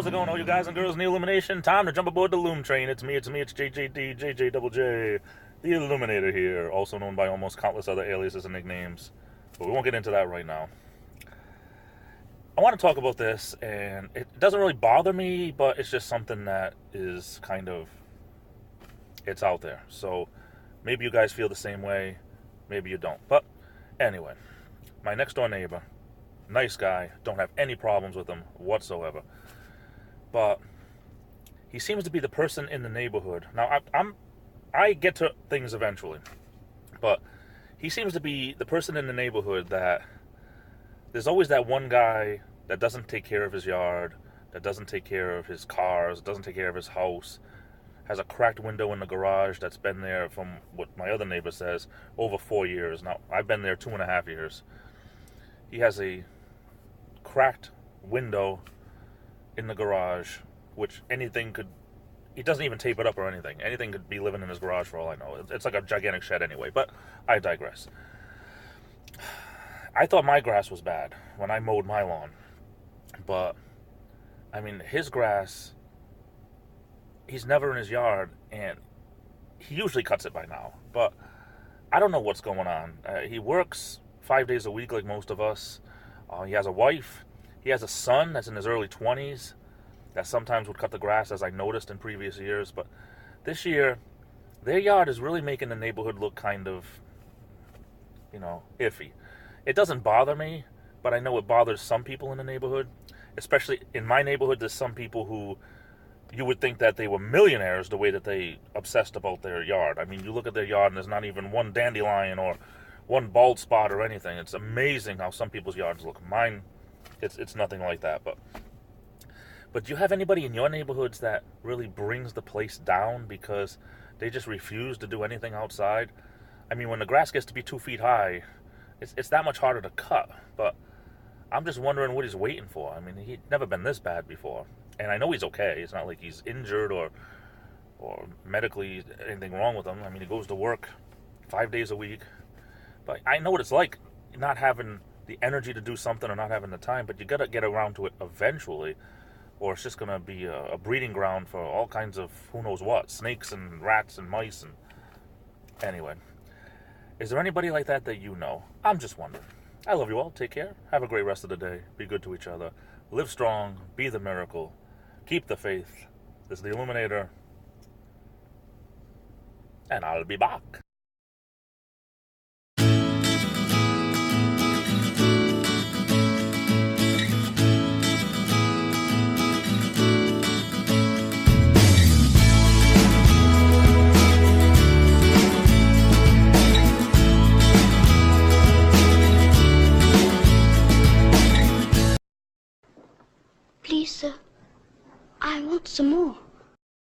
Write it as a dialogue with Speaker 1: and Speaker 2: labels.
Speaker 1: how's it going, all you guys and girls in the Illumination? Time to jump aboard the Loom train. It's JJD, JJ, the Illuminator here, also known by almost countless other aliases and nicknames. But we won't get into that right now. I want to talk about this, and it doesn't really bother me, but it's just something that is kind of, it's out there. So maybe you guys feel the same way, maybe you don't. But anyway, my next door neighbor, nice guy, don't have any problems with him whatsoever. But he seems to be the person in the neighborhood. Now, I get to things eventually, but he seems to be the person in the neighborhood that there's always that one guy that doesn't take care of his yard, that doesn't take care of his cars, doesn't take care of his house, has a cracked window in the garage that's been there, from what my other neighbor says, over 4 years. Now, I've been there 2.5 years. He has a cracked window in the garage, which anything could, he doesn't even tape it up or anything. Anything could be living in his garage for all I know. It's like a gigantic shed anyway, but I digress. I thought my grass was bad when I mowed my lawn, but I mean, his grass, he's never in his yard, and he usually cuts it by now, but I don't know what's going on. He works 5 days a week like most of us. He has a wife. He has a son that's in his early 20s that sometimes would cut the grass, as I noticed in previous years. But this year, their yard is really making the neighborhood look kind of, iffy. It doesn't bother me, but I know it bothers some people in the neighborhood. Especially in my neighborhood, there's some people who you would think that they were millionaires the way that they obsessed about their yard. I mean, you look at their yard and there's not even one dandelion or one bald spot or anything. It's amazing how some people's yards look. Mine, it's nothing like that. But do you have anybody in your neighborhoods that really brings the place down because they just refuse to do anything outside? I mean, when the grass gets to be 2 feet high, it's that much harder to cut. But I'm just wondering what he's waiting for. I mean, he'd never been this bad before. And I know he's okay. It's not like he's injured or medically anything wrong with him. I mean, he goes to work 5 days a week. But I know what it's like, not having the energy to do something or not having the time, but you got to get around to it eventually, or it's just going to be a breeding ground for all kinds of who knows what, snakes and rats and mice. And anyway, is there anybody like that that you know? I'm just wondering. I love you all. Take care. Have a great rest of the day. Be good to each other. Live strong. Be the miracle. Keep the faith. This is the Illuminator, and I'll be back.
Speaker 2: Please, sir, I want some more.